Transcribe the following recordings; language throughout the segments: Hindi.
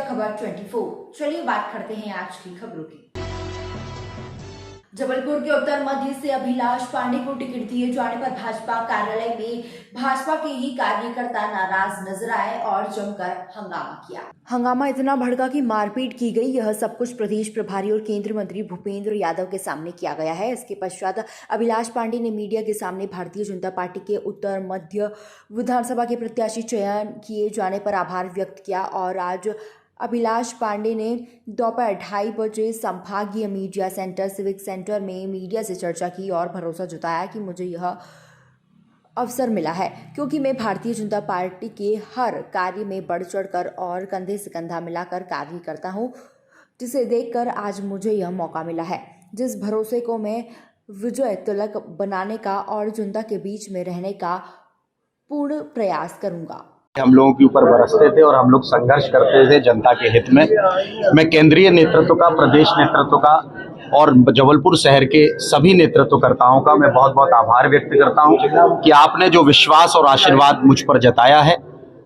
खबर 24। चलिए बात करते हैं आज की खबरों की। जबलपुर के उत्तर मध्य से अभिलाष पांडे को टिकट दिए जाने पर भाजपा कार्यालय में भाजपा के ही कार्यकर्ता नाराज नजर आए और जमकर हंगामा किया। हंगामा इतना भड़का कि मारपीट की गई। यह सब कुछ प्रदेश प्रभारी और केंद्रीय मंत्री भूपेंद्र यादव के सामने किया गया है। इसके पश्चात अभिलाष पांडे ने मीडिया के सामने भारतीय जनता पार्टी के उत्तर मध्य विधानसभा के प्रत्याशी चयन किए जाने पर आभार व्यक्त किया और आज अभिलाष पांडे ने दोपहर 2:30 बजे संभागीय मीडिया सेंटर सिविक सेंटर में मीडिया से चर्चा की और भरोसा जताया कि मुझे यह अवसर मिला है क्योंकि मैं भारतीय जनता पार्टी के हर कार्य में बढ़ चढ़कर और कंधे से कंधा मिलाकर कार्य करता हूं, जिसे देखकर आज मुझे यह मौका मिला है, जिस भरोसे को मैं विजय तिलक बनाने का और जनता के बीच में रहने का पूर्ण प्रयास करूंगा। हम लोगों के ऊपर बरसते थे और हम लोग संघर्ष करते थे जनता के हित में। मैं केंद्रीय नेतृत्व का, प्रदेश नेतृत्व का और जबलपुर शहर के सभी नेतृत्वकर्ताओं का मैं बहुत बहुत आभार व्यक्त करता हूं कि आपने जो विश्वास और आशीर्वाद मुझ पर जताया है।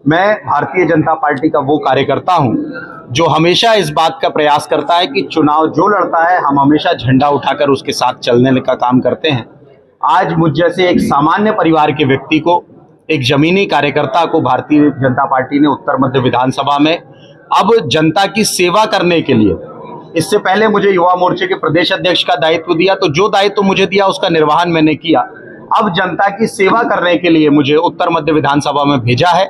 मैं भारतीय जनता पार्टी का वो कार्यकर्ता हूं जो हमेशा इस बात का प्रयास करता है कि चुनाव जो लड़ता है हम हमेशा झंडा उठाकर उसके साथ चलने का काम करते हैं। आज मुझ जैसे एक सामान्य परिवार के व्यक्ति को, एक जमीनी कार्यकर्ता को भारतीय जनता पार्टी ने उत्तर मध्य विधानसभा में अब जनता की सेवा करने के लिए, इससे पहले मुझे युवा मोर्चे के प्रदेश अध्यक्ष का दायित्व दिया, तो जो दायित्व मुझे दिया उसका निर्वहन मैंने किया। अब जनता की सेवा करने के लिए मुझे उत्तर मध्य विधानसभा में भेजा है।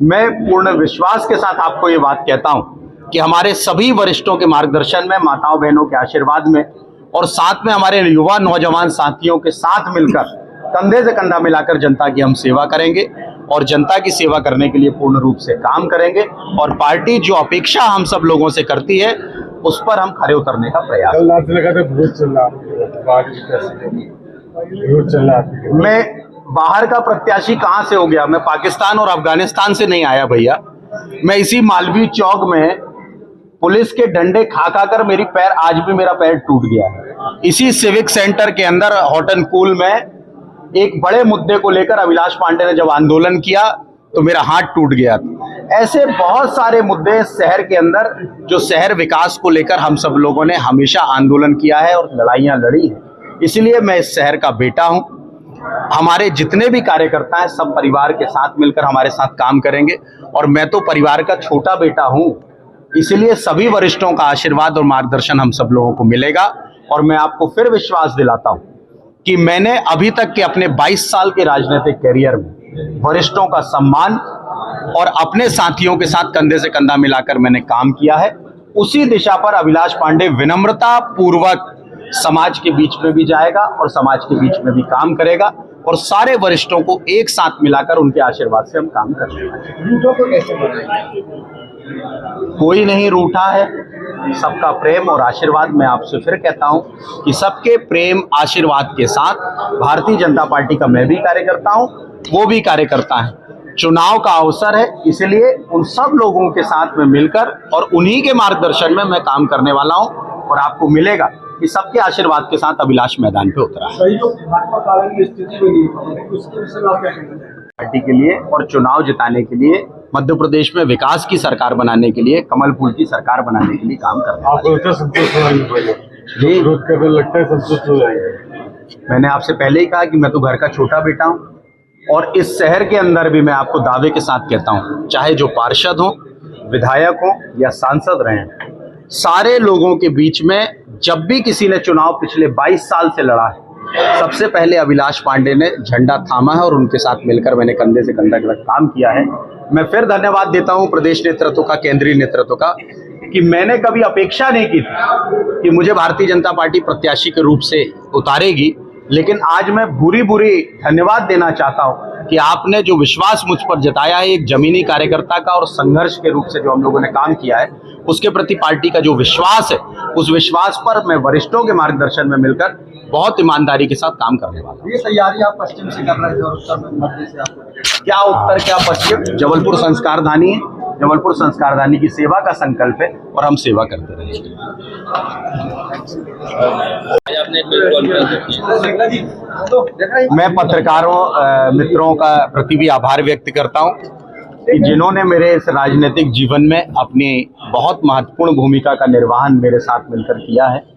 मैं पूर्ण विश्वास के साथ आपको ये बात कहता हूं कि हमारे सभी वरिष्ठों के मार्गदर्शन में, माताओं बहनों के आशीर्वाद में और साथ में हमारे युवा नौजवान साथियों के साथ मिलकर कंधे से कंधा मिलाकर जनता की हम सेवा करेंगे और जनता की सेवा करने के लिए पूर्ण रूप से काम करेंगे और पार्टी जो अपेक्षा हम सब लोगों से करती है उस पर हम खरे उतरने का प्रयास। मैं बाहर का प्रत्याशी कहां से हो गया? मैं पाकिस्तान और अफगानिस्तान से नहीं आया भैया। मैं इसी मालवीय चौक में पुलिस के डंडे खा कर मेरा पैर टूट गया है। इसी सिविक सेंटर के अंदर हॉट एंड कूल में एक बड़े मुद्दे को लेकर अभिलाष पांडे ने जब आंदोलन किया तो मेरा हाथ टूट गया था। ऐसे बहुत सारे मुद्दे शहर के अंदर जो शहर विकास को लेकर हम सब लोगों ने हमेशा आंदोलन किया है और लड़ाइयां लड़ी हैं। इसलिए मैं इस शहर का बेटा हूं। हमारे जितने भी कार्यकर्ता हैं सब परिवार के साथ मिलकर हमारे साथ काम करेंगे और मैं तो परिवार का छोटा बेटा हूं, इसलिए सभी वरिष्ठों का आशीर्वाद और मार्गदर्शन हम सब लोगों को मिलेगा। और मैं आपको फिर विश्वास दिलाता हूं कि मैंने अभी तक के अपने 22 साल के राजनीतिक करियर में वरिष्ठों का सम्मान और अपने साथियों के साथ कंधे से कंधा मिलाकर मैंने काम किया है। उसी दिशा पर अभिलाष पांडे विनम्रता पूर्वक समाज के बीच में भी जाएगा और समाज के बीच में भी काम करेगा और सारे वरिष्ठों को एक साथ मिलाकर उनके आशीर्वाद से हम काम करेंगे। कोई नहीं रूठा है, सबका प्रेम और आशीर्वाद। मैं आपसे फिर कहता हूं कि सबके प्रेम आशीर्वाद के साथ भारतीय जनता पार्टी का मैं भी कार्यकर्ता हूं, वो भी कार्यकर्ता है। चुनाव का अवसर है, इसलिए उन सब लोगों के साथ में मिलकर और उन्हीं के मार्गदर्शन में मैं काम करने वाला हूं और आपको मिलेगा कि सबके आशीर्वाद के साथ अभिलाष मैदान पे उतरा है पार्टी के लिए और चुनाव जिताने के लिए, मध्य प्रदेश में विकास की सरकार बनाने के लिए, कमल फूल की सरकार बनाने के लिए काम करना। मैंने आपसे पहले ही कहा कि मैं तो घर का छोटा बेटा हूं और इस शहर के अंदर भी मैं आपको दावे के साथ कहता हूं, चाहे जो पार्षद हो, विधायक हो या सांसद रहे, सारे लोगों के बीच में जब भी किसी ने चुनाव पिछले 22 साल से लड़ा है, सबसे पहले अभिलाष पांडे ने झंडा थामा है और उनके साथ मिलकर मैंने कंधे से कंधा मिलाकर काम किया है। मैं फिर धन्यवाद देता हूं प्रदेश नेतृत्व का, केंद्रीय नेतृत्व का, कि मैंने कभी अपेक्षा नहीं की थी कि मुझे भारतीय जनता पार्टी प्रत्याशी के रूप से उतारेगी, लेकिन आज मैं भूरी धन्यवाद देना चाहता हूं कि आपने जो विश्वास मुझ पर जताया है एक जमीनी कार्यकर्ता का और संघर्ष के रूप से जो हम लोगों ने काम किया है उसके प्रति पार्टी का जो विश्वास है, उस विश्वास पर मैं वरिष्ठों के मार्गदर्शन में मिलकर बहुत ईमानदारी के साथ काम करने वाला हूं। ये तैयारी आप पश्चिम से कर रहे थे और उत्तर मध्य से आप क्या उत्तर क्या पश्चिम, जबलपुर संस्कारधानी है, जबलपुर संस्कारधानी की सेवा का संकल्प है और हम सेवा करते रहेंगे। मैं पत्रकारों मित्रों का प्रति भी आभार व्यक्त करता हूं कि जिन्होंने मेरे इस राजनीतिक जीवन में अपनी बहुत महत्वपूर्ण भूमिका का निर्वहन मेरे साथ मिलकर किया है।